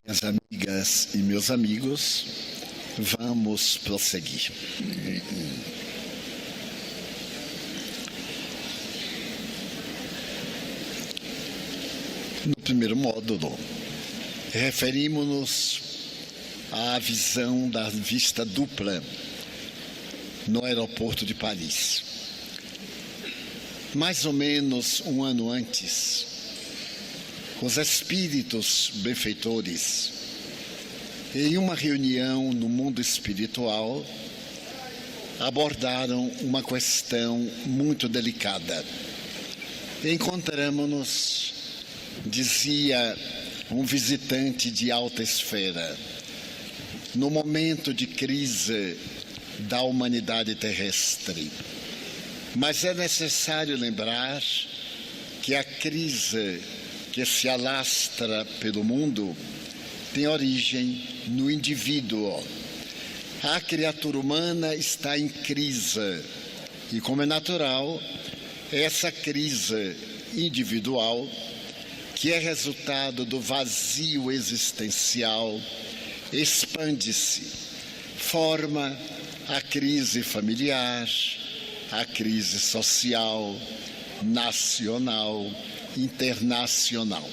Minhas amigas e meus amigos, vamos prosseguir. No primeiro módulo, referimos-nos à visão da vista dupla no aeroporto de Paris. Mais ou menos um ano antes, os espíritos benfeitores, em uma reunião no mundo espiritual, abordaram uma questão muito delicada. Encontramos-nos, dizia um visitante de alta esfera, no momento de crise da humanidade terrestre. Mas é necessário lembrar que a crise que se alastra pelo mundo tem origem no indivíduo. A criatura humana está em crise e, como é natural, essa crise individual, que é resultado do vazio existencial, expande-se, forma a crise familiar, a crise social, nacional, internacional.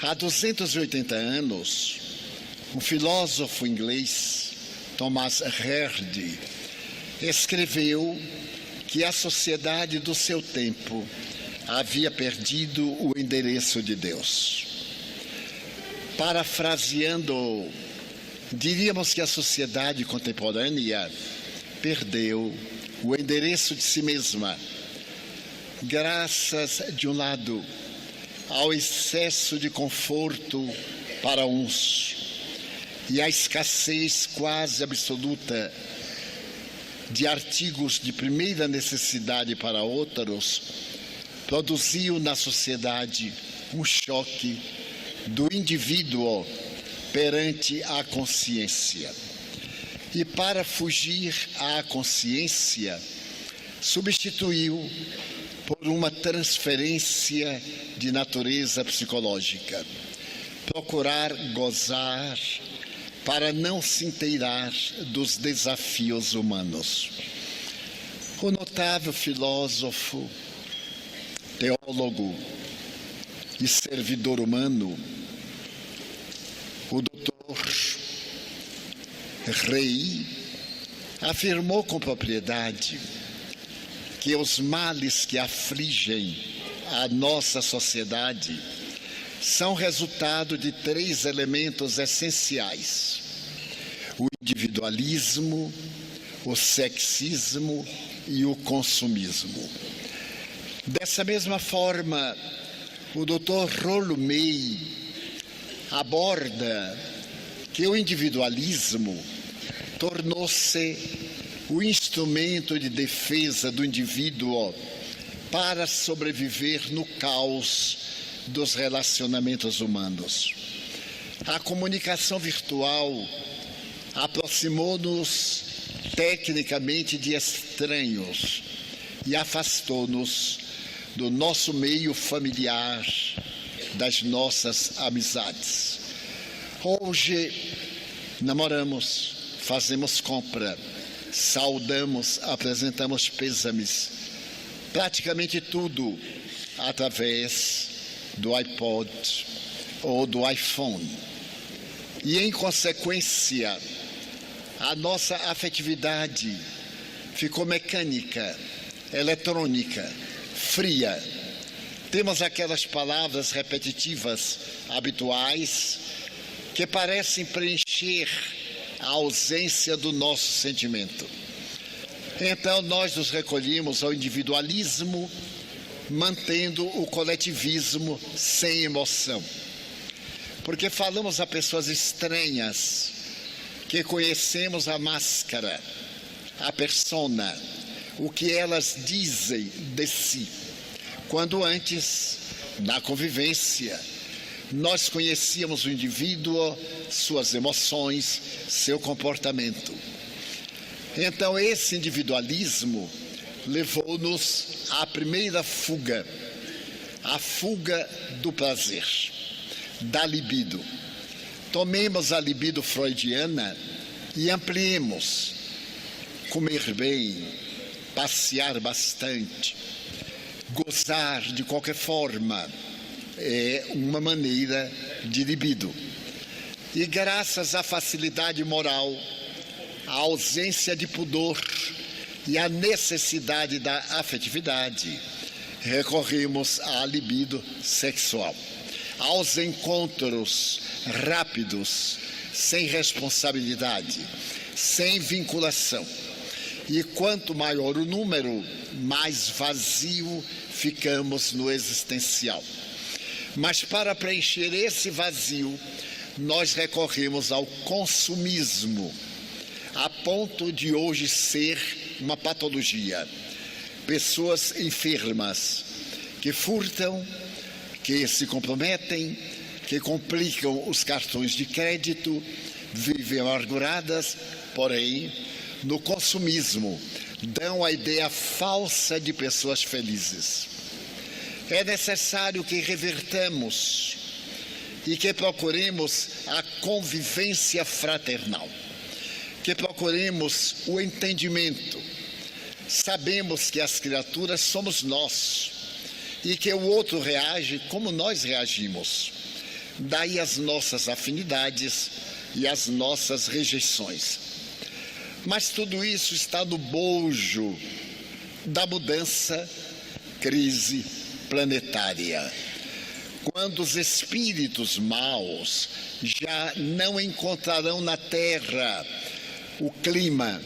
Há 280 anos, um filósofo inglês, Thomas Hardy, escreveu que a sociedade do seu tempo havia perdido o endereço de Deus. Parafraseando, diríamos que a sociedade contemporânea perdeu o endereço de si mesma, graças, de um lado, ao excesso de conforto para uns e à escassez quase absoluta de artigos de primeira necessidade para outros, produziu na sociedade um choque do indivíduo perante a consciência. E para fugir à consciência, substituiu por uma transferência de natureza psicológica. Procurar gozar para não se inteirar dos desafios humanos. O notável filósofo, teólogo e servidor humano, o Dr. Rey, afirmou com propriedade que os males que afligem a nossa sociedade são resultado de 3 elementos essenciais: o individualismo, o sexismo e o consumismo. Dessa mesma forma, o Dr. Rollo May aborda que o individualismo tornou-se o instrumento de defesa do indivíduo para sobreviver no caos dos relacionamentos humanos. A comunicação virtual aproximou-nos tecnicamente de estranhos e afastou-nos do nosso meio familiar, das nossas amizades. Hoje, namoramos, fazemos compra, saudamos, apresentamos pêsames, praticamente tudo através do iPod ou do iPhone. E, em consequência, a nossa afetividade ficou mecânica, eletrônica, fria. Temos aquelas palavras repetitivas, habituais, que parecem preencher a ausência do nosso sentimento. Então, nós nos recolhemos ao individualismo, mantendo o coletivismo sem emoção. Porque falamos a pessoas estranhas, que conhecemos a máscara, a persona, o que elas dizem de si, quando antes, na convivência, nós conhecíamos o indivíduo, suas emoções, seu comportamento. Então, esse individualismo levou-nos à primeira fuga, a fuga do prazer, da libido. tomemos a libido freudiana e ampliemos. Comer bem, passear bastante, gozar de qualquer forma é uma maneira de libido. E graças à facilidade moral, à ausência de pudor e à necessidade da afetividade, recorremos à libido sexual, aos encontros rápidos, sem responsabilidade, sem vinculação. E quanto maior o número, mais vazio ficamos no existencial. Mas para preencher esse vazio, nós recorremos ao consumismo, a ponto de hoje ser uma patologia. Pessoas enfermas que furtam, que se comprometem, que complicam os cartões de crédito, vivem amarguradas, porém, no consumismo, dão a ideia falsa de pessoas felizes. É necessário que revertamos e que procuremos a convivência fraternal, que procuremos o entendimento. Sabemos que as criaturas somos nós e que o outro reage como nós reagimos. Daí as nossas afinidades e as nossas rejeições. Mas tudo isso está no bojo da mudança, crise planetária. Quando os espíritos maus já não encontrarão na Terra o clima,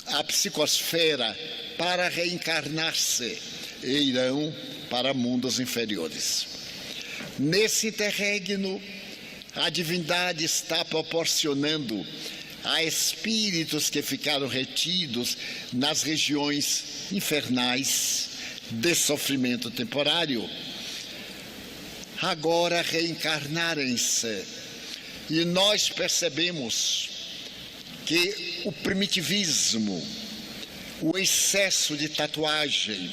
a psicosfera para reencarnar-se e irão para mundos inferiores. Nesse interregno, a divindade está proporcionando a espíritos que ficaram retidos nas regiões infernais de sofrimento temporário, agora reencarnarem-se. E nós percebemos que o primitivismo, o excesso de tatuagem,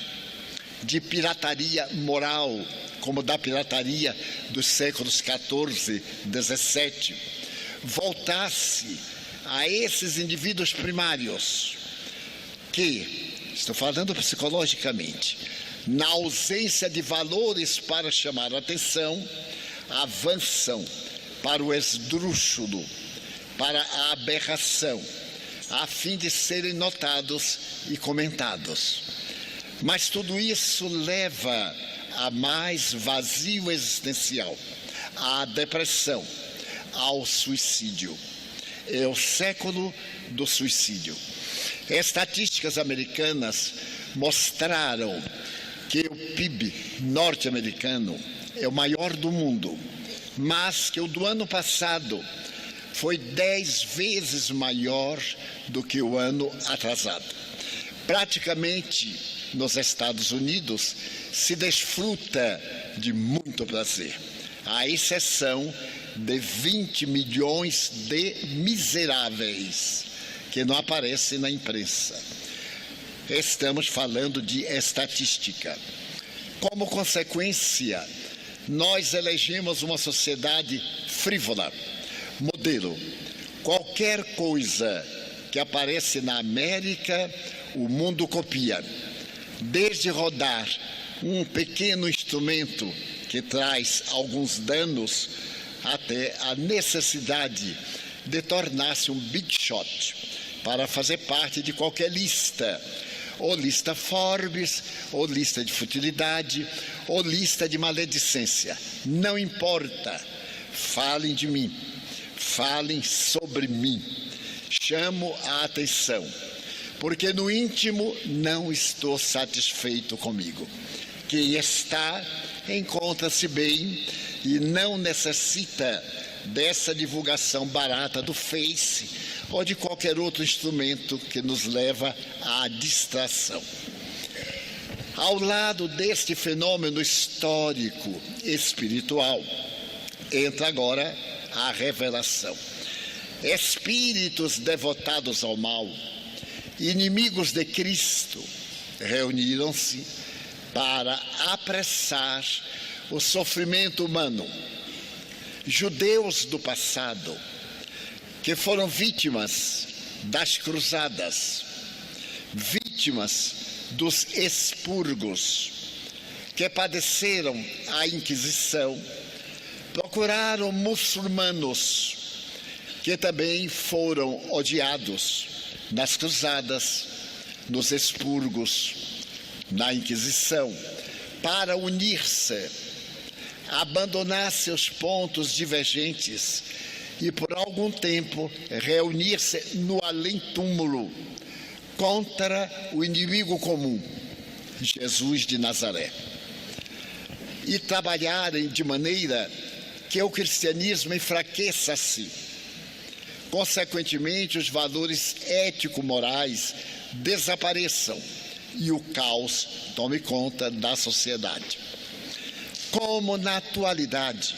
de pirataria moral, como da pirataria dos séculos XIV, XVII, voltasse a esses indivíduos primários que, estou falando psicologicamente, na ausência de valores para chamar a atenção, avançam para o esdrúxulo, para a aberração, a fim de serem notados e comentados. Mas tudo isso leva a mais vazio existencial, à depressão, ao suicídio. É o século do suicídio. Estatísticas americanas mostraram que o PIB norte-americano é o maior do mundo, mas que o do ano passado foi 10 vezes maior do que o ano atrasado. Praticamente, nos Estados Unidos, se desfruta de muito prazer, à exceção de 20 milhões de miseráveis que não aparecem na imprensa. Estamos falando de estatística. Como consequência, nós elegemos uma sociedade frívola, modelo. Qualquer coisa que aparece na América, o mundo copia. Desde rodar um pequeno instrumento que traz alguns danos, até a necessidade de tornar-se um big shot para fazer parte de qualquer lista, ou lista Forbes, ou lista de futilidade, ou lista de maledicência. Não importa, falem de mim, falem sobre mim, chamo a atenção, porque no íntimo não estou satisfeito comigo. Quem está, encontra-se bem e não necessita dessa divulgação barata do Face ou de qualquer outro instrumento que nos leva à distração. Ao lado deste fenômeno histórico espiritual, entra agora a revelação. Espíritos devotados ao mal, inimigos de Cristo, reuniram-se para apressar o sofrimento humano, judeus do passado, que foram vítimas das cruzadas, vítimas dos expurgos, que padeceram a Inquisição, procuraram muçulmanos que também foram odiados nas cruzadas, nos expurgos, na Inquisição, para unir-se, abandonar seus pontos divergentes e por algum tempo reunir-se no além-túmulo contra o inimigo comum, Jesus de Nazaré, e trabalharem de maneira que o cristianismo enfraqueça-se. Consequentemente, os valores ético-morais desapareçam e o caos tome conta da sociedade. Como na atualidade,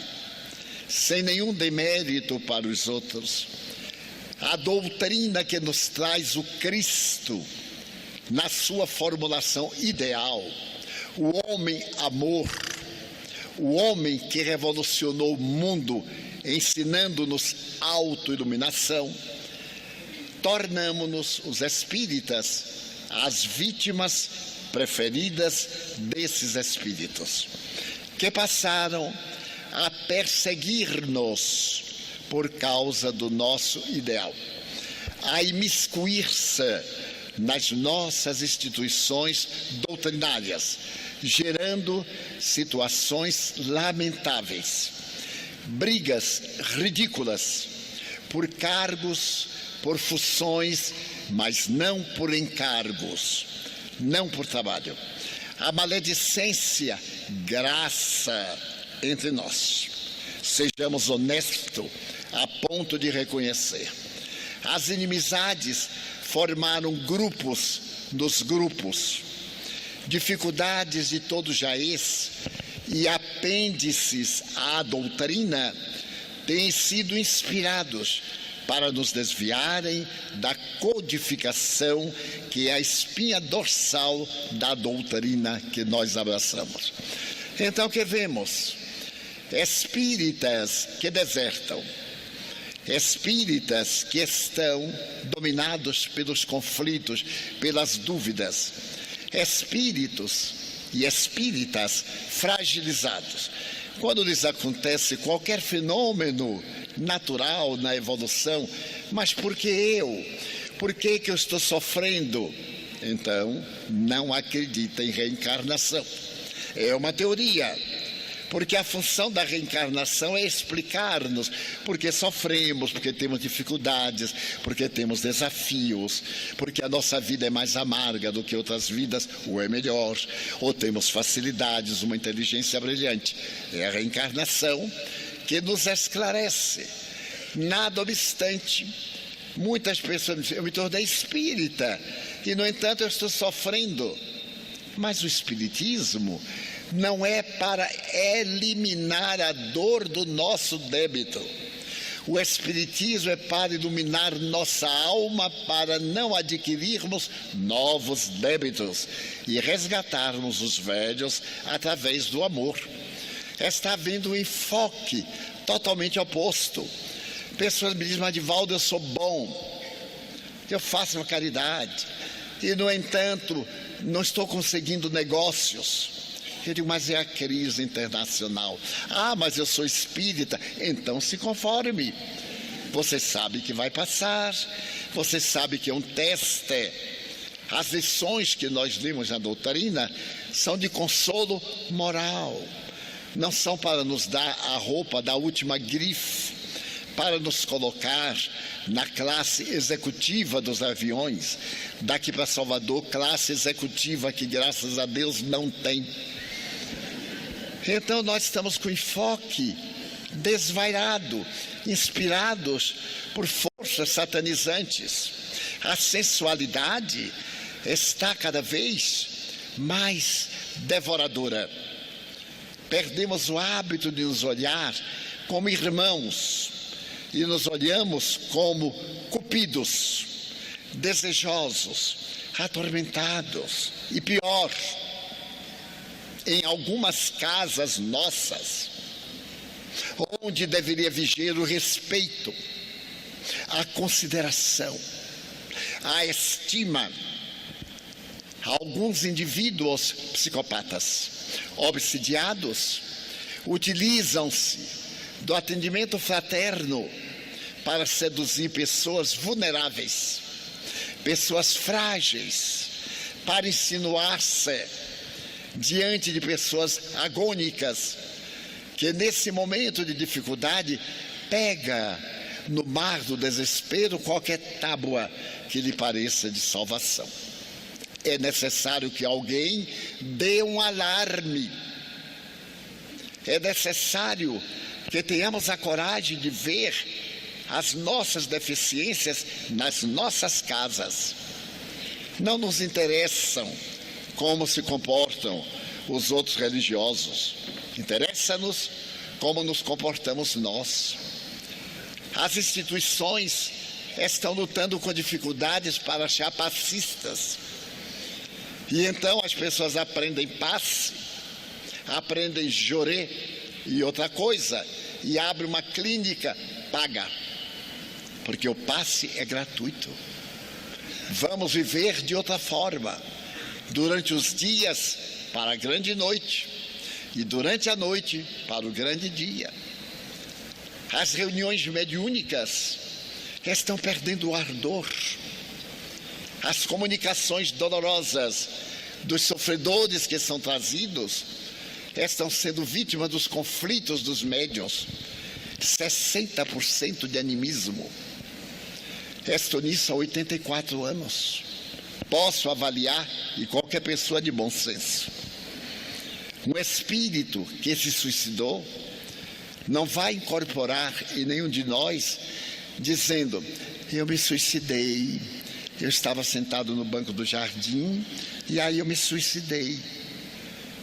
sem nenhum demérito para os outros, a doutrina que nos traz o Cristo, na sua formulação ideal, o homem-amor, o homem que revolucionou o mundo, ensinando-nos autoiluminação, tornamo-nos, os espíritas, as vítimas preferidas desses espíritos, que passaram a perseguir-nos por causa do nosso ideal, a imiscuir-se nas nossas instituições doutrinárias, gerando situações lamentáveis, brigas ridículas por cargos, por funções, mas não por encargos, não por trabalho. A maledicência graça entre nós. Sejamos honestos a ponto de reconhecer. As inimizades formaram grupos nos grupos. Dificuldades de todo jaez e apêndices à doutrina têm sido inspirados para nos desviarem da codificação, que é a espinha dorsal da doutrina que nós abraçamos. Então, o que vemos? Espíritas que desertam, espíritas que estão dominados pelos conflitos, pelas dúvidas, espíritos e espíritas fragilizados. Quando lhes acontece qualquer fenômeno natural na evolução, mas por que eu? Por que eu estou sofrendo? Então, não acredita em reencarnação. É uma teoria, porque a função da reencarnação é explicar-nos porque sofremos, porque temos dificuldades, porque temos desafios, porque a nossa vida é mais amarga do que outras vidas, ou é melhor, ou temos facilidades, uma inteligência brilhante. É a reencarnação que nos esclarece. Nada obstante, muitas pessoas dizem: eu me tornei espírita e, no entanto, eu estou sofrendo. Mas o espiritismo não é para eliminar a dor do nosso débito. O espiritismo é para iluminar nossa alma, para não adquirirmos novos débitos e resgatarmos os velhos através do amor. Está havendo um enfoque totalmente oposto. Pessoas me dizem: mas Divaldo, eu sou bom, eu faço uma caridade e, no entanto, não estou conseguindo negócios. Eu digo: mas é a crise internacional. Ah, mas eu sou espírita. Então se conforme. Você sabe que vai passar. Você sabe que é um teste. As lições que nós vimos na doutrina são de consolo moral. Não são para nos dar a roupa da última grife, para nos colocar na classe executiva dos aviões. Daqui para Salvador, classe executiva que, graças a Deus, não tem. Então nós estamos com enfoque desvairado, inspirados por forças satanizantes. A sensualidade está cada vez mais devoradora. Perdemos o hábito de nos olhar como irmãos e nos olhamos como cupidos, desejosos, atormentados e pior. Em algumas casas nossas, onde deveria viger o respeito, a consideração, a estima. Alguns indivíduos psicopatas obsidiados utilizam-se do atendimento fraterno para seduzir pessoas vulneráveis, pessoas frágeis, para insinuar-se diante de pessoas agônicas, que nesse momento de dificuldade pega no mar do desespero qualquer tábua que lhe pareça de salvação. É necessário que alguém dê um alarme. É necessário que tenhamos a coragem de ver as nossas deficiências nas nossas casas. Não nos interessam como se comportam os outros religiosos. Interessa-nos como nos comportamos nós. As instituições estão lutando com dificuldades para achar passistas. E então as pessoas aprendem passe, aprendem jorê e outra coisa, e abrem uma clínica paga, porque o passe é gratuito. Vamos viver de outra forma, durante os dias para a grande noite, e durante a noite para o grande dia. As reuniões mediúnicas estão perdendo o ardor. As comunicações dolorosas dos sofredores que são trazidos estão sendo vítimas dos conflitos dos médiuns. 60% de animismo. Estou nisso há 84 anos. Posso avaliar, e qualquer pessoa de bom senso. Um espírito que se suicidou não vai incorporar em nenhum de nós dizendo: eu me suicidei, eu estava sentado no banco do jardim e aí eu me suicidei.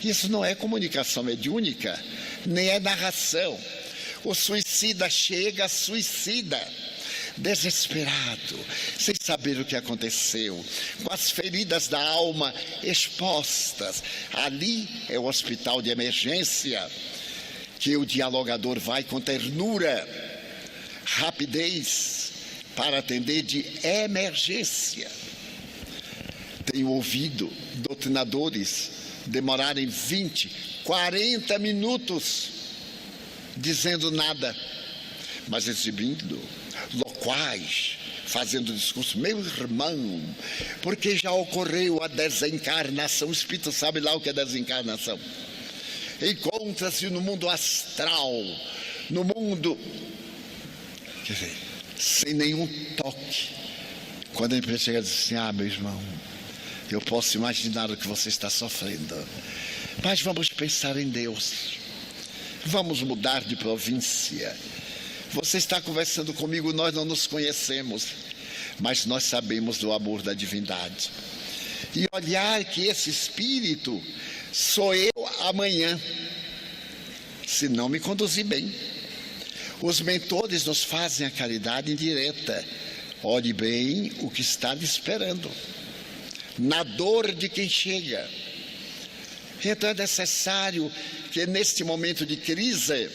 Isso não é comunicação mediúnica, nem é narração. O suicida chega, suicida, desesperado, sem saber o que aconteceu, com as feridas da alma expostas. Ali é o hospital de emergência, que o dialogador vai com ternura, rapidez, para atender de emergência. Tenho ouvido doutrinadores demorarem 20, 40 minutos dizendo nada, mas exibindo loquaz, fazendo discurso: meu irmão, porque já ocorreu a desencarnação. O espírito sabe lá o que é desencarnação. Encontra-se no mundo astral, no mundo, quer dizer, sem nenhum toque. Quando a empresa chega e diz assim: ah, meu irmão, eu posso imaginar o que você está sofrendo, mas vamos pensar em Deus, vamos mudar de província. Você está conversando comigo, nós não nos conhecemos, mas nós sabemos do amor da divindade. E olhar que esse espírito sou eu amanhã, se não me conduzir bem. Os mentores nos fazem a caridade indireta. Olhe bem o que está lhe esperando, na dor de quem chega. Então é necessário que neste momento de crise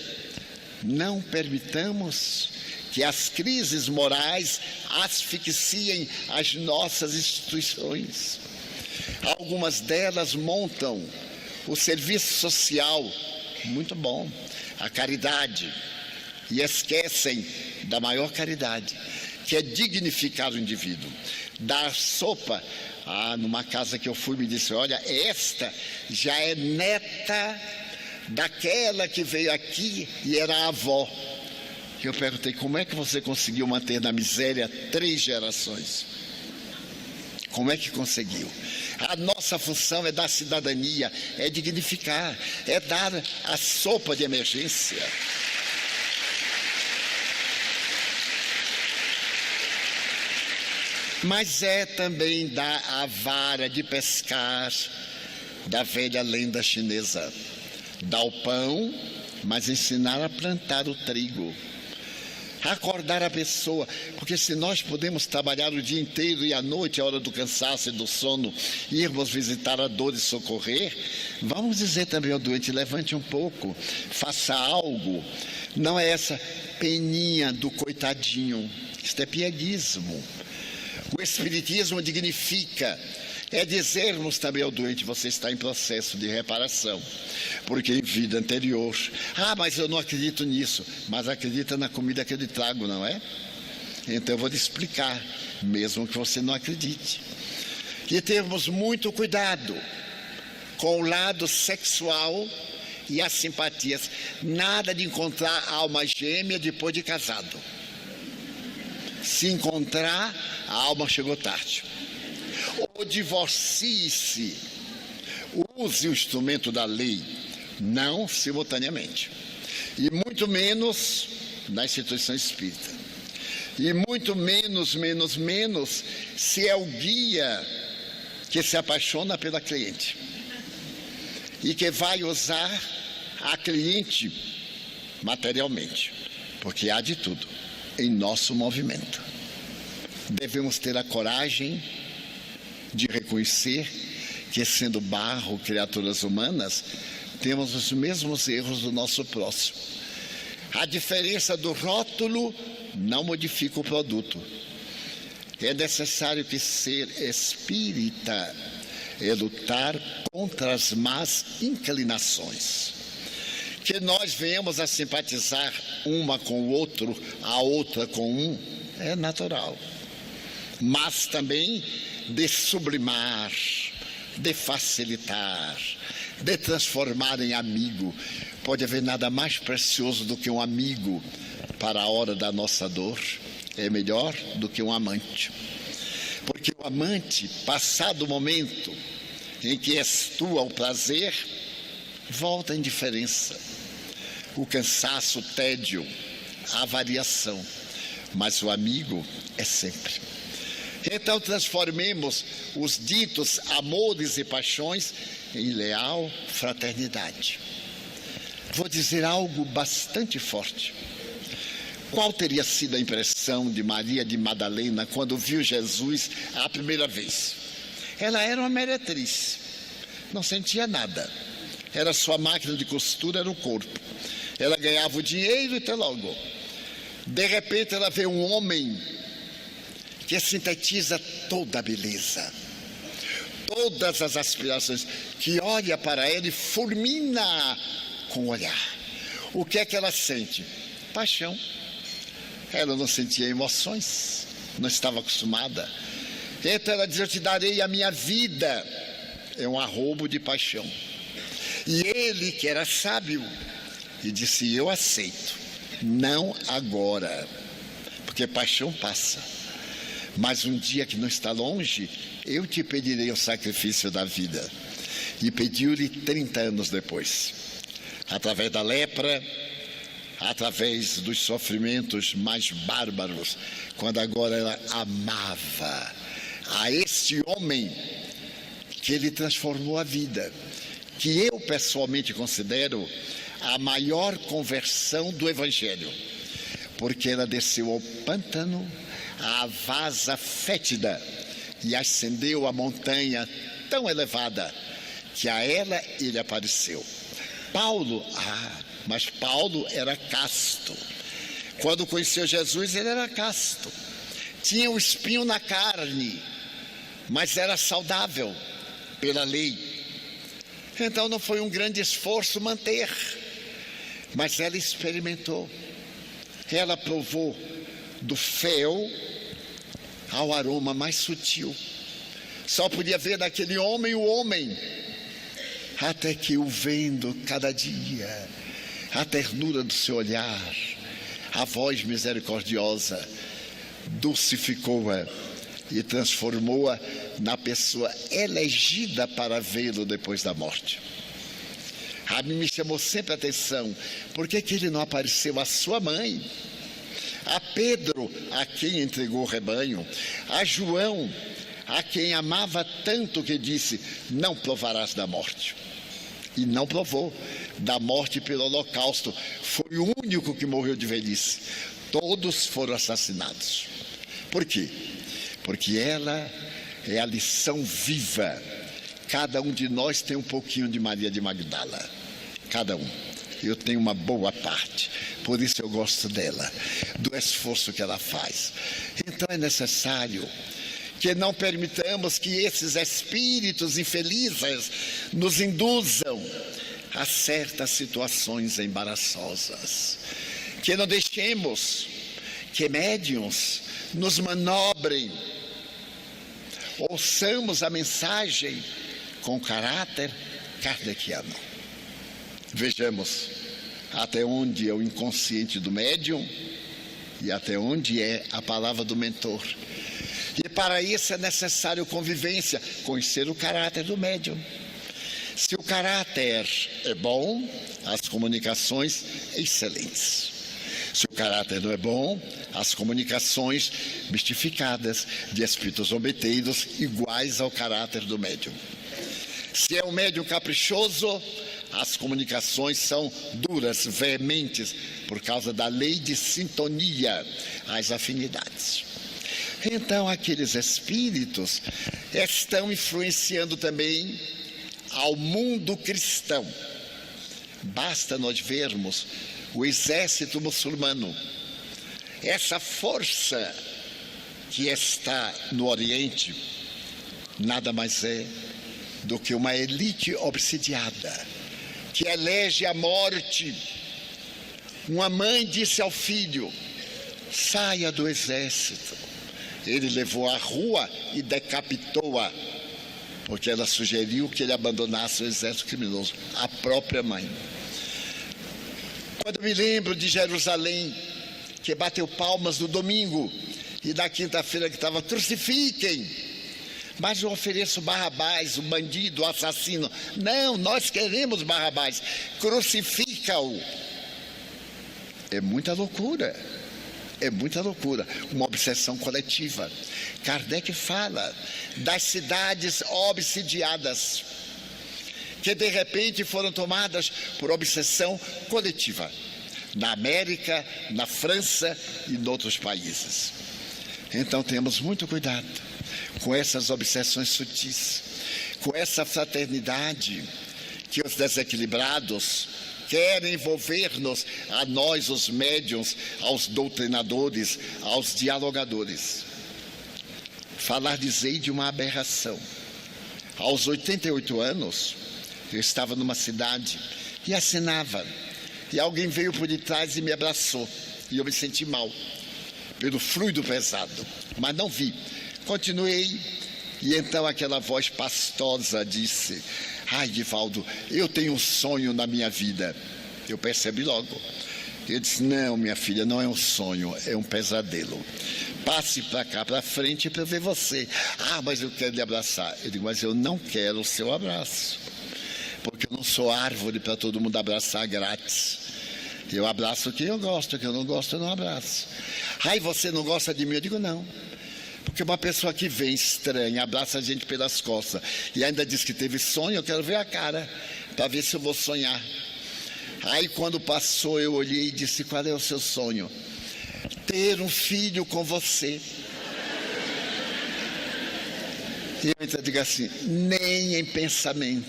não permitamos que as crises morais asfixiem as nossas instituições. Algumas delas montam o serviço social, muito bom, a caridade, e esquecem da maior caridade, que é dignificar o indivíduo. Dar sopa, numa casa que eu fui, me disse: olha, esta já é neta daquela que veio aqui e era a avó. Eu perguntei: como é que você conseguiu manter na miséria 3 gerações? Como é que conseguiu? A nossa função é dar cidadania, é dignificar, é dar a sopa de emergência. Mas é também dar a vara de pescar da velha lenda chinesa. Dar o pão, mas ensinar a plantar o trigo. acordar a pessoa, porque se nós podemos trabalhar o dia inteiro e à noite, a hora do cansaço e do sono, irmos visitar a dor e socorrer, vamos dizer também ao doente: levante um pouco, faça algo. Não é essa peninha do coitadinho, isto é pieguismo. O Espiritismo dignifica, é dizermos também ao doente: você está em processo de reparação, porque em vida anterior, mas eu não acredito nisso. Mas acredita na comida que eu lhe trago, não é? Então eu vou lhe explicar, mesmo que você não acredite. E termos muito cuidado com o lado sexual e as simpatias. Nada de encontrar alma gêmea depois de casado. Se encontrar, a alma chegou tarde. Ou divorcie-se. Use o instrumento da lei, não simultaneamente. E muito menos na instituição espírita. E muito menos se é o guia que se apaixona pela cliente e que vai usar a cliente materialmente, porque há de tudo em nosso movimento. Devemos ter a coragem de reconhecer que, sendo barro, criaturas humanas, temos os mesmos erros do nosso próximo. A diferença do rótulo não modifica o produto. É necessário que ser espírita é lutar contra as más inclinações. Que nós venhamos a simpatizar uma com o outro, a outra com um, é natural. Mas também de sublimar, de facilitar, de transformar em amigo. Pode haver nada mais precioso do que um amigo para a hora da nossa dor. É melhor do que um amante. Porque o amante, passado o momento em que extua o prazer, volta a indiferença, o cansaço, o tédio, a variação. Mas o amigo é sempre. Então transformemos os ditos amores e paixões em leal fraternidade. Vou dizer algo bastante forte. Qual teria sido a impressão de Maria de Madalena quando viu Jesus a primeira vez? Ela era uma meretriz, não sentia nada. Era sua máquina de costura, era o corpo. Ela ganhava o dinheiro e até logo. De repente ela vê um homem que sintetiza toda a beleza, todas as aspirações, que olha para ela e fulmina com o olhar. O que é que ela sente? Paixão. Ela não sentia emoções, não estava acostumada. Então ela diz: eu te darei a minha vida. É um arrobo de paixão. E ele, que era sábio, e disse: eu aceito, não agora, porque paixão passa, mas um dia que não está longe, eu te pedirei o sacrifício da vida. E pediu-lhe 30 anos depois, através da lepra, através dos sofrimentos mais bárbaros, quando agora ela amava a este homem que lhe transformou a vida, que eu pessoalmente considero a maior conversão do Evangelho, porque ela desceu ao pântano, à vasa fétida, e ascendeu a montanha tão elevada que a ela ele apareceu. Paulo, mas Paulo era casto. Quando conheceu Jesus, ele era casto. Tinha um espinho na carne, mas era saudável pela lei. Então não foi um grande esforço manter, mas ela experimentou. Ela provou do fel ao aroma mais sutil. Só podia ver naquele homem o homem, até que o vendo cada dia, a ternura do seu olhar, a voz misericordiosa, dulcificou-a e transformou-a na pessoa elegida para vê-lo depois da morte. A mim me chamou sempre a atenção, por que ele não apareceu à sua mãe, a Pedro, a quem entregou o rebanho, a João, a quem amava tanto que disse: não provarás da morte. e não provou da morte pelo holocausto. Foi o único que morreu de velhice. Todos foram assassinados. Por quê? Porque ela é a lição viva. Cada um de nós tem um pouquinho de Maria de Magdala. Cada um. Eu tenho uma boa parte. Por isso eu gosto dela, do esforço que ela faz. Então é necessário que não permitamos que esses espíritos infelizes nos induzam a certas situações embaraçosas. Que não deixemos que médiuns nos manobrem. Ouçamos a mensagem com caráter kardeciano. Vejamos até onde é o inconsciente do médium e até onde é a palavra do mentor. E para isso é necessário convivência, conhecer o caráter do médium. Se o caráter é bom, as comunicações excelentes. Se o caráter não é bom, as comunicações mistificadas de espíritos zombeteiros iguais ao caráter do médium. Se é um médium caprichoso, as comunicações são duras, veementes, por causa da lei de sintonia, as afinidades. Então, aqueles espíritos estão influenciando também ao mundo cristão. Basta nós vermos o exército muçulmano, essa força que está no Oriente, nada mais é do que uma elite obsidiada, que elege a morte. Uma mãe disse ao filho: saia do exército. Ele levou à rua e decapitou-a, porque ela sugeriu que ele abandonasse o exército criminoso, a própria mãe. Quando me lembro de Jerusalém, que bateu palmas no domingo, e na quinta-feira que estava, crucifiquem, mas eu ofereço Barrabás, o bandido, o assassino. Não, nós queremos Barrabás, crucifica-o. É muita loucura, uma obsessão coletiva. Kardec fala das cidades obsidiadas, que de repente foram tomadas por obsessão coletiva, na América, na França e em outros países. Então temos muito cuidado com essas obsessões sutis, com essa fraternidade que os desequilibrados querem envolver-nos, a nós os médiuns, aos doutrinadores, aos dialogadores. Falar-lhes-ei de uma aberração. Aos 88 anos, eu estava numa cidade e assinava, e alguém veio por detrás e me abraçou, e eu me senti mal, pelo fluido pesado, mas não vi. Continuei, e então aquela voz pastosa disse: ai, Divaldo, eu tenho um sonho na minha vida. Eu percebi logo. Eu disse: não, minha filha, não é um sonho, é um pesadelo. Passe para cá, para frente, para eu ver você. Ah, mas eu quero lhe abraçar. Eu digo: mas eu não quero o seu abraço, porque eu não sou árvore para todo mundo abraçar grátis. Eu abraço quem eu gosto, quem eu não gosto eu não abraço. Ai, você não gosta de mim? Eu digo: não. Porque uma pessoa que vem estranha, abraça a gente pelas costas e ainda diz que teve sonho, eu quero ver a cara, para ver se eu vou sonhar. Aí quando passou, eu olhei e disse: qual é o seu sonho? Ter um filho com você. E eu então digo assim: nem em pensamento.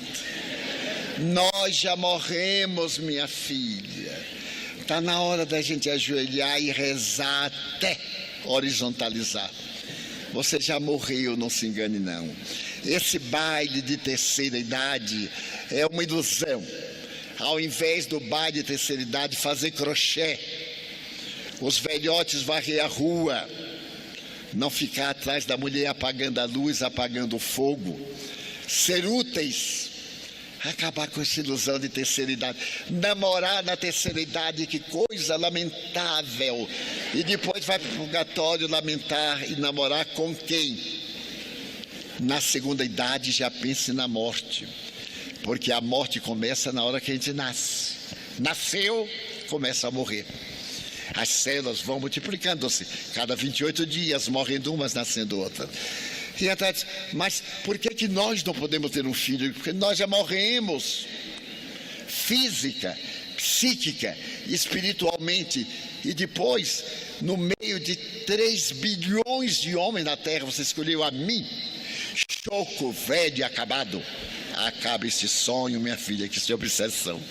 Nós já morremos, minha filha. Está na hora da gente ajoelhar e rezar até horizontalizar. Você já morreu, não se engane não. Esse baile de terceira idade é uma ilusão. Ao invés do baile de terceira idade, fazer crochê, os velhotes varrer a rua, não ficar atrás da mulher apagando a luz, apagando o fogo, ser úteis, acabar com essa ilusão de terceira idade. Namorar na terceira idade, que coisa lamentável. E depois vai para o purgatório lamentar e namorar com quem? Na segunda idade já pense na morte, porque a morte começa na hora que a gente nasce. Nasceu, começa a morrer. As células vão multiplicando-se, cada 28 dias morrendo umas, nascendo outras. E até diz: mas por que nós não podemos ter um filho? Porque nós já morremos. física, psíquica, espiritualmente. E depois, no meio de 3 bilhões de homens na Terra, você escolheu a mim. Choco, velho e acabado. Acaba esse sonho, minha filha, que isso é obsessão.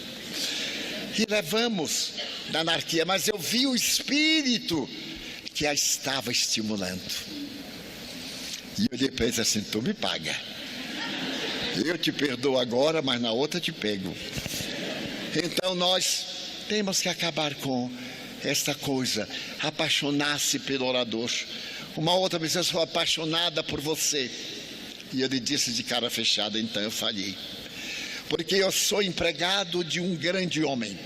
E levamos na anarquia, mas eu vi o espírito que a estava estimulando. E eu olhei para ele assim: tu me paga. Eu te perdoo agora, mas na outra te pego. Então nós temos que acabar com esta coisa, apaixonar-se pelo orador. Uma outra pessoa foi apaixonada por você. E eu lhe disse de cara fechada: então eu falhei. Porque eu sou empregado de um grande homem.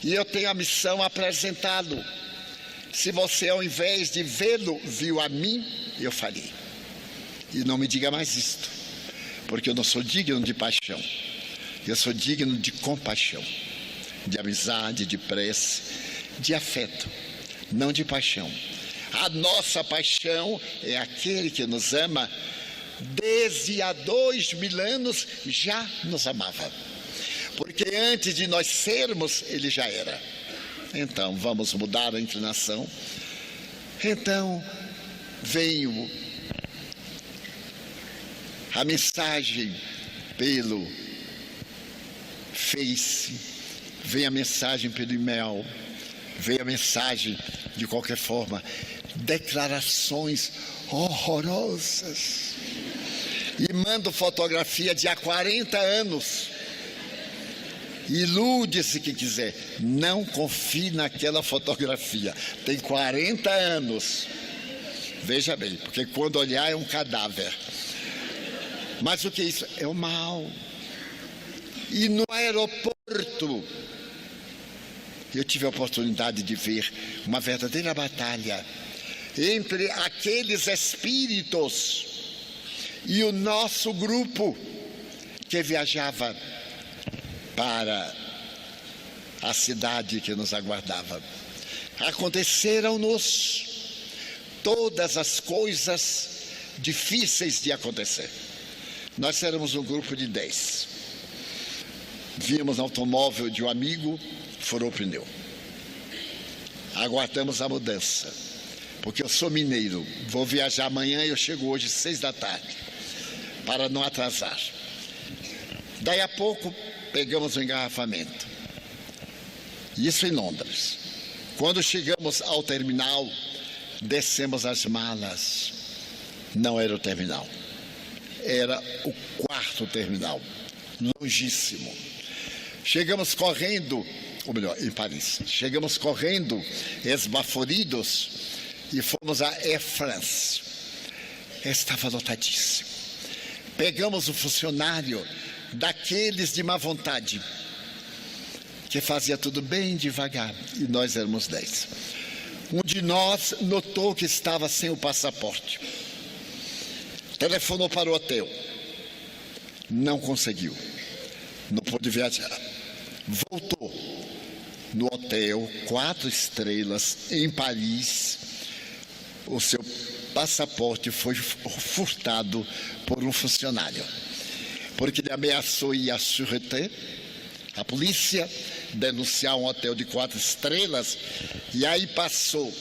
E eu tenho a missão de apresentá-lo. Se você, ao invés de vê-lo, viu a mim, eu falhei. E não me diga mais isto. Porque eu não sou digno de paixão. Eu sou digno de compaixão, de amizade, de prece, de afeto, não de paixão. A nossa paixão é aquele que nos ama. Desde há 2000 anos já nos amava. Porque antes de nós sermos, ele já era. Então, vamos mudar a inclinação. Então, veio a mensagem pelo Face, veio a mensagem pelo e-mail, veio a mensagem de qualquer forma, declarações horrorosas. E mando fotografia de há 40 anos. Ilude-se que quiser. Não confie naquela fotografia. Tem 40 anos. Veja bem, porque quando olhar é um cadáver. Mas o que é isso? É o mal. E no aeroporto, eu tive a oportunidade de ver uma verdadeira batalha entre aqueles espíritos e o nosso grupo que viajava para a cidade que nos aguardava. Aconteceram-nos todas as coisas difíceis de acontecer. Nós éramos um grupo de 10. Vimos no automóvel de um amigo, furou o pneu. Aguardamos a mudança, porque eu sou mineiro, vou viajar amanhã e eu chego hoje às 6 da tarde, para não atrasar. Daí a pouco, pegamos o engarrafamento. Isso em Londres. Quando chegamos ao terminal, descemos as malas. Não era o terminal. Era o 4º terminal. Longíssimo. Chegamos correndo, ou melhor, em Paris. Chegamos correndo, esbaforidos, e fomos à Air France. Estava lotadíssimo. Pegamos o funcionário daqueles de má vontade, que fazia tudo bem devagar, e nós éramos 10. Um de nós notou que estava sem o passaporte. Telefonou para o hotel. Não conseguiu. Não pôde viajar. Voltou no hotel 4 estrelas em Paris. O seu passaporte foi furtado por um funcionário, porque ele ameaçou ir à sûreté, a polícia, denunciar um hotel de 4 estrelas, e aí passou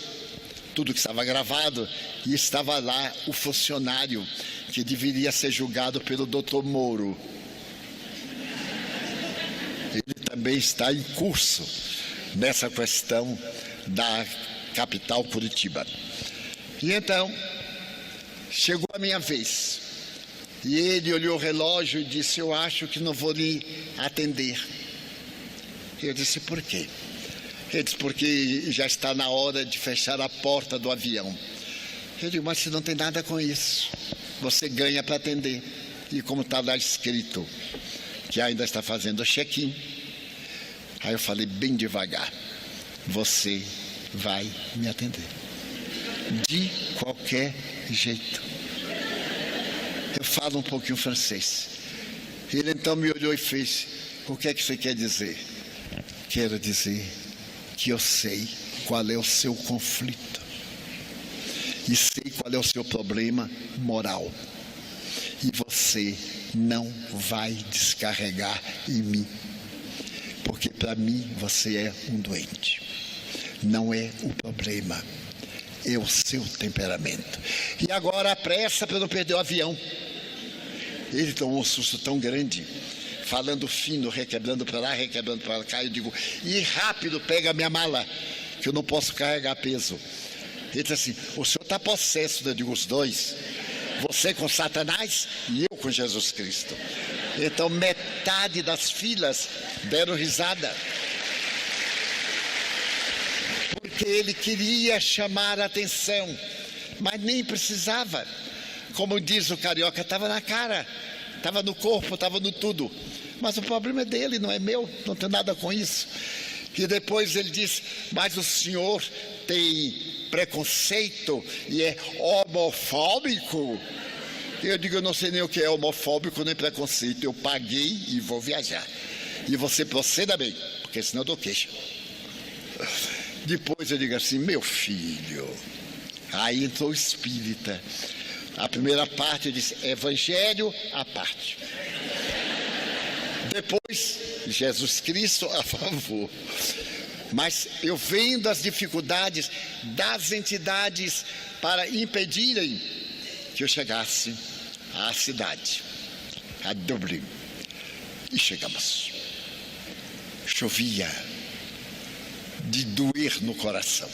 tudo que estava gravado, e estava lá o funcionário que deveria ser julgado pelo Dr. Moro. Ele também está em curso nessa questão da capital Curitiba. E então, chegou a minha vez. E ele olhou o relógio e disse: eu acho que não vou lhe atender. Eu disse: por quê? Ele disse: porque já está na hora de fechar a porta do avião. Eu digo: mas se não tem nada com isso, você ganha para atender. E como está lá escrito que ainda está fazendo o check-in, aí eu falei bem devagar: você vai me atender, de qualquer jeito. Eu falo um pouquinho francês. Ele então me olhou e fez: o que é que você quer dizer? Quero dizer que eu sei qual é o seu conflito e sei qual é o seu problema moral, e você não vai descarregar em mim. porque para mim você é um doente. Não é o problema, é o seu temperamento. E agora a pressa para não perder o avião. Ele tomou um susto tão grande, falando fino, requebrando para lá, requebrando para cá. Eu digo, e rápido, pega a minha mala, que eu não posso carregar peso. Ele disse assim, o senhor está possesso. Eu digo, os dois. Você com Satanás e eu com Jesus Cristo. Então metade das filas deram risada. Porque ele queria chamar a atenção, mas nem precisava. Como diz o carioca, estava na cara, estava no corpo, estava no tudo. Mas o problema é dele, não é meu, não tem nada com isso. E depois ele diz, mas o senhor tem preconceito e é homofóbico. Eu digo, eu não sei nem o que é homofóbico nem preconceito. Eu paguei e vou viajar. E você proceda bem, porque senão eu dou queixa. Depois eu digo assim, meu filho. Aí entrou o espírita. A primeira parte eu disse, evangelho à parte. Depois, Jesus Cristo a favor. Mas eu vendo as dificuldades das entidades para impedirem que eu chegasse à cidade, a Dublin. E chegamos. Chovia de doer no coração,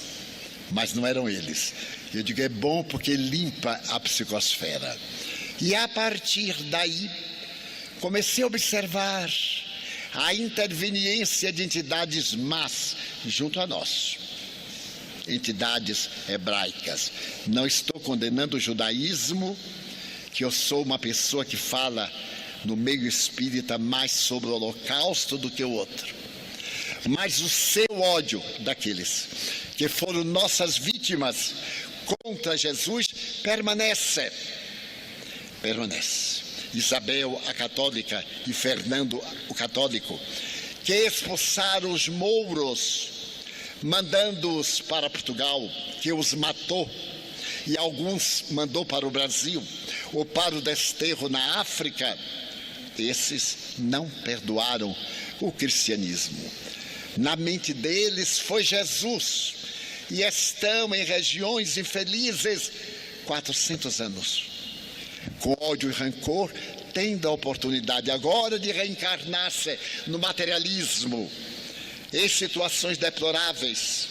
mas não eram eles. Eu digo, é bom porque limpa a psicosfera. E a partir daí, comecei a observar a interveniência de entidades más junto a nós. Entidades hebraicas. Não estou condenando o judaísmo, que eu sou uma pessoa que fala no meio espírita mais sobre o holocausto do que o outro. Mas o seu ódio daqueles que foram nossas vítimas contra Jesus permanece. Isabel, a católica, e Fernando, o católico, que expulsaram os mouros, mandando-os para Portugal, que os matou, e alguns mandou para o Brasil, ou para o desterro na África. Esses não perdoaram o cristianismo. Na mente deles foi Jesus, e estão em regiões infelizes 400 anos. Com ódio e rancor, tendo a oportunidade agora de reencarnar-se no materialismo, em situações deploráveis,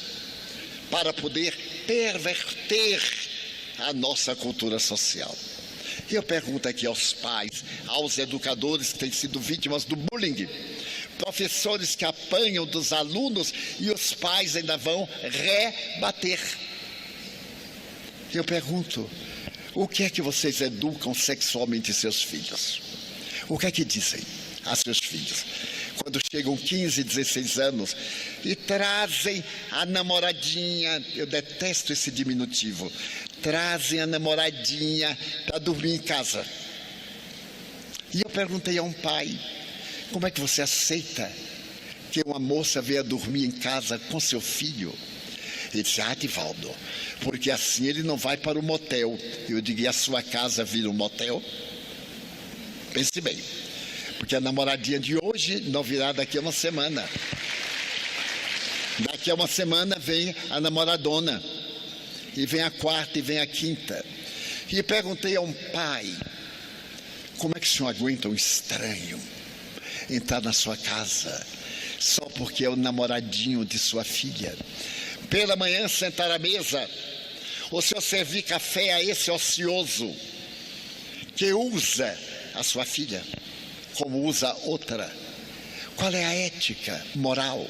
para poder perverter a nossa cultura social. E eu pergunto aqui aos pais, aos educadores que têm sido vítimas do bullying, professores que apanham dos alunos e os pais ainda vão rebater. Eu pergunto, o que é que vocês educam sexualmente seus filhos? O que é que dizem a seus filhos? Quando chegam 15, 16 anos e trazem a namoradinha, eu detesto esse diminutivo, trazem a namoradinha para dormir em casa. E eu perguntei a um pai, como é que você aceita que uma moça venha dormir em casa com seu filho? Ele disse, Divaldo, porque assim ele não vai para o motel. Eu digo, e a sua casa vira um motel? Pense bem, porque a namoradinha de hoje não virá daqui a uma semana. Daqui a uma semana vem a namoradona, e vem a quarta e vem a quinta. E perguntei a um pai, como é que o senhor aguenta um estranho entrar na sua casa só porque é o namoradinho de sua filha? Pela manhã sentar à mesa, o senhor servir café a esse ocioso que usa a sua filha como usa outra. Qual é a ética moral?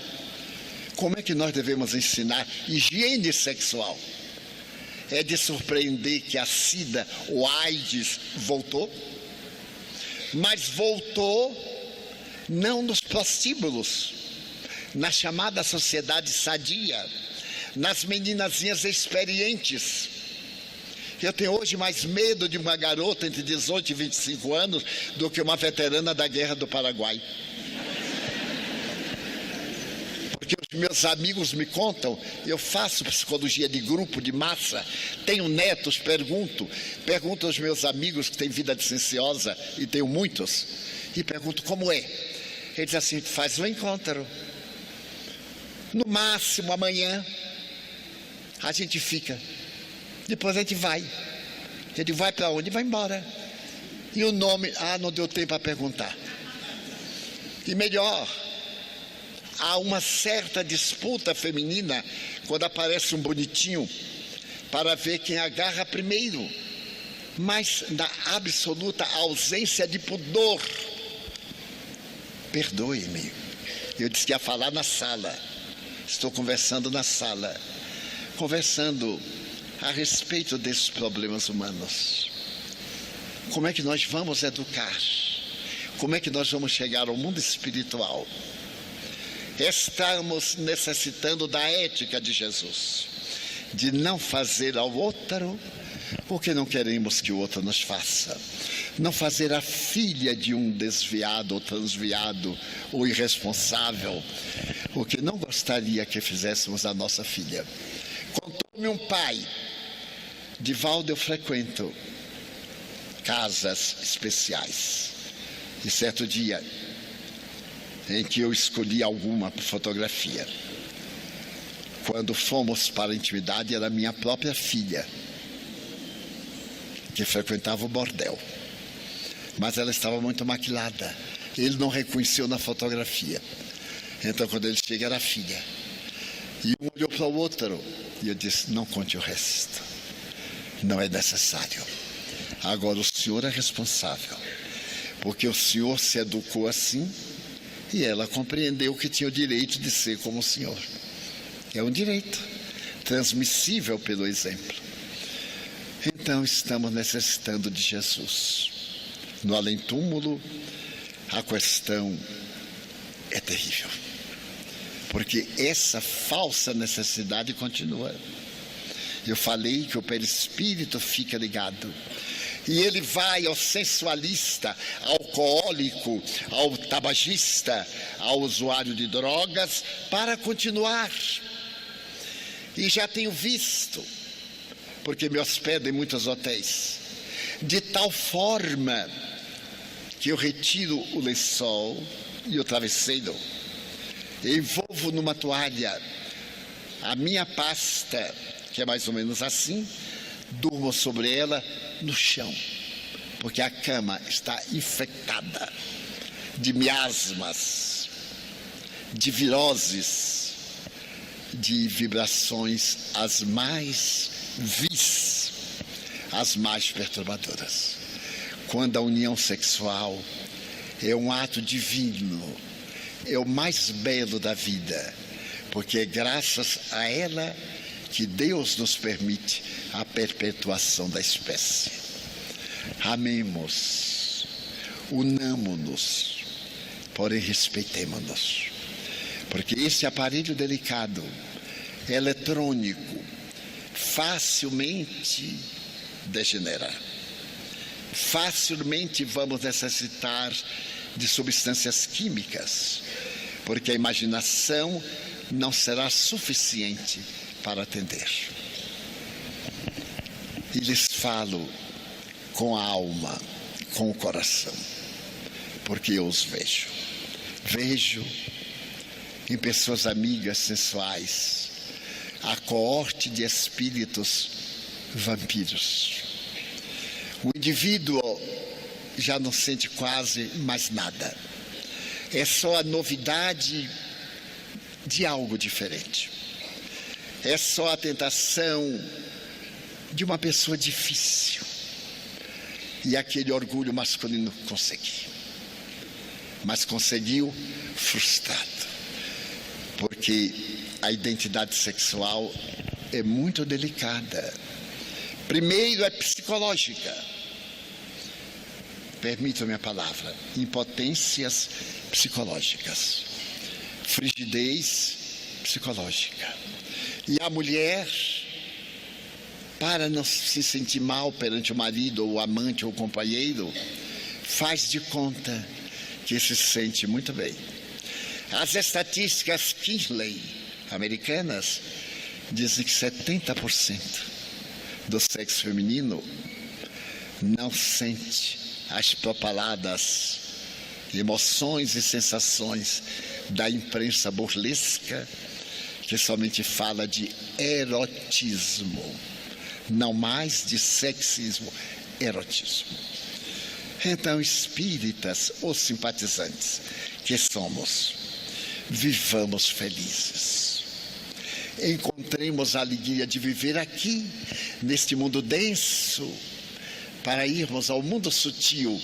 Como é que nós devemos ensinar higiene sexual? É de surpreender que a SIDA, o AIDS, voltou, mas voltou não nos prostíbulos, na chamada sociedade sadia, nas meninazinhas experientes. Eu tenho hoje mais medo de uma garota entre 18 e 25 anos do que uma veterana da Guerra do Paraguai. Porque os meus amigos me contam, eu faço psicologia de grupo, de massa, tenho netos, pergunto aos meus amigos que têm vida licenciosa, e tenho muitos, e pergunto como é. Ele diz assim, faz um encontro. No máximo amanhã a gente fica. Depois a gente vai. A gente vai para onde? Vai embora. E o nome? Não deu tempo para perguntar. E melhor, há uma certa disputa feminina quando aparece um bonitinho para ver quem agarra primeiro. Mas na absoluta ausência de pudor. Perdoe-me. Eu disse que ia falar na sala. Estou conversando na sala. Conversando a respeito desses problemas humanos. Como é que nós vamos educar? Como é que nós vamos chegar ao mundo espiritual? Estamos necessitando da ética de Jesus, de não fazer ao outro porque não queremos que o outro nos faça. Não fazer a filha de um desviado ou transviado ou irresponsável, porque não gostaria que fizéssemos a nossa filha. Contou-me um pai, Divaldo, eu frequento casas especiais. E certo dia, em que eu escolhi alguma fotografia, quando fomos para a intimidade, era minha própria filha, que frequentava o bordel. Mas ela estava muito maquilada. Ele não reconheceu na fotografia. Então, quando ele chega, era a filha. E um olhou para o outro. E eu disse, não conte o resto. Não é necessário. Agora, o senhor é responsável. Porque o senhor se educou assim e ela compreendeu que tinha o direito de ser como o senhor. É um direito transmissível pelo exemplo. Então, estamos necessitando de Jesus. No além-túmulo, a questão é terrível. Porque essa falsa necessidade continua. Eu falei que o perispírito fica ligado. E ele vai ao sensualista, ao alcoólico, ao tabagista, ao usuário de drogas, para continuar. E já tenho visto, porque me hospedo em muitos hotéis, de tal forma que eu retiro o lençol e o travesseiro, envolvo numa toalha a minha pasta, que é mais ou menos assim, durmo sobre ela no chão, porque a cama está infectada de miasmas, de viroses, de vibrações as mais vis, as mais perturbadoras. Quando a união sexual é um ato divino, é o mais belo da vida, porque é graças a ela que Deus nos permite a perpetuação da espécie. Amemos, unamo-nos, porém respeitemo-nos, porque esse aparelho delicado, eletrônico, facilmente degenera. Facilmente vamos necessitar de substâncias químicas, porque a imaginação não será suficiente para atender. E lhes falo com a alma, com o coração, porque eu os vejo. Vejo em pessoas amigas sensuais a coorte de espíritos vampiros. O indivíduo já não sente quase mais nada. É só a novidade de algo diferente. É só a tentação de uma pessoa difícil. E aquele orgulho masculino conseguiu. Mas conseguiu frustrado. Porque a identidade sexual é muito delicada. Primeiro é psicológica. Permitam-me a palavra. Impotências psicológicas. Frigidez psicológica. E a mulher, para não se sentir mal perante o marido, ou o amante, ou o companheiro, faz de conta que se sente muito bem. As estatísticas Kinsey americanas dizem que 70% do sexo feminino não sente as propaladas emoções e sensações da imprensa burlesca que somente fala de erotismo, não mais de sexismo, erotismo. Então, espíritas ou simpatizantes que somos, vivamos felizes. Encontremos a alegria de viver aqui, neste mundo denso, para irmos ao mundo sutil,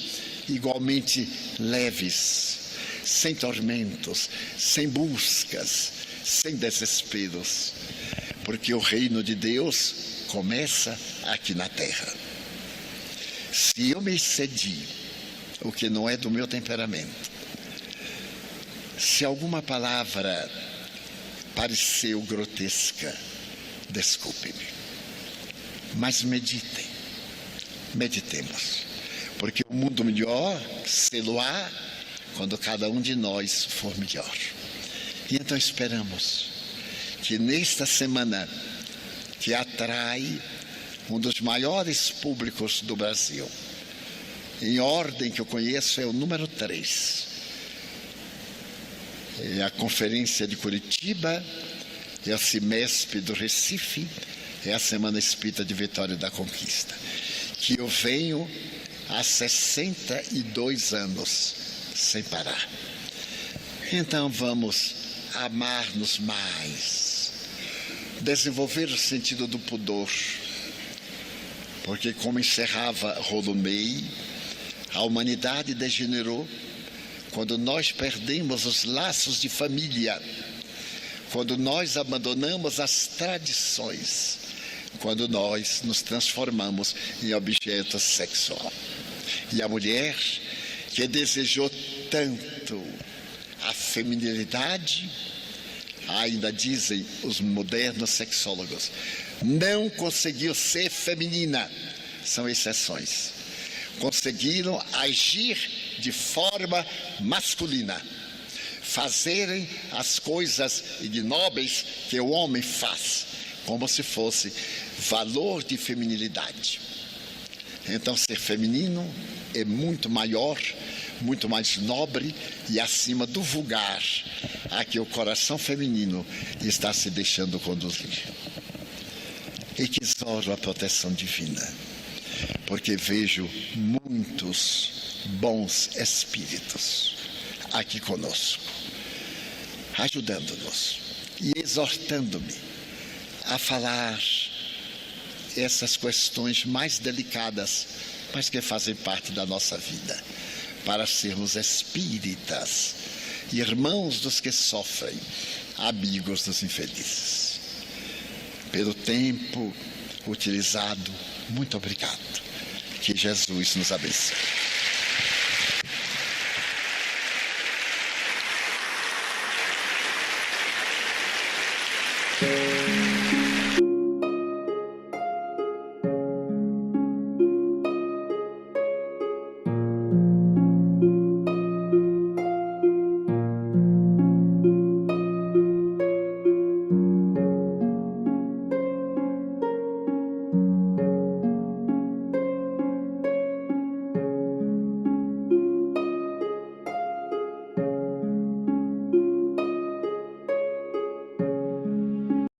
igualmente leves, sem tormentos, sem buscas, sem desesperos, porque o reino de Deus começa aqui na terra. Se eu me excedi, o que não é do meu temperamento, se alguma palavra pareceu grotesca, desculpe-me, mas meditemos, porque o mundo melhor se-lo-á quando cada um de nós for melhor. E então esperamos que nesta semana, que atrai um dos maiores públicos do Brasil, em ordem que eu conheço é o número 3, é a Conferência de Curitiba, é a Cimesp do Recife, é a Semana Espírita de Vitória da Conquista, que eu venho há 62 anos, sem parar. Então vamos amar-nos mais, desenvolver o sentido do pudor, porque como encerrava Rolumei, a humanidade degenerou quando nós perdemos os laços de família, quando nós abandonamos as tradições, quando nós nos transformamos em objeto sexual. E a mulher que desejou tanto a feminilidade, ainda dizem os modernos sexólogos, não conseguiu ser feminina, são exceções. Conseguiram agir de forma masculina, fazerem as coisas ignóbeis que o homem faz, como se fosse valor de feminilidade. Então, ser feminino é muito maior, muito mais nobre e acima do vulgar a que o coração feminino está se deixando conduzir. E que exoro a proteção divina, porque vejo muitos bons espíritos aqui conosco, ajudando-nos e exortando-me a falar essas questões mais delicadas, mas que fazem parte da nossa vida, para sermos espíritas, irmãos dos que sofrem, amigos dos infelizes. Pelo tempo utilizado, muito obrigado. Que Jesus nos abençoe.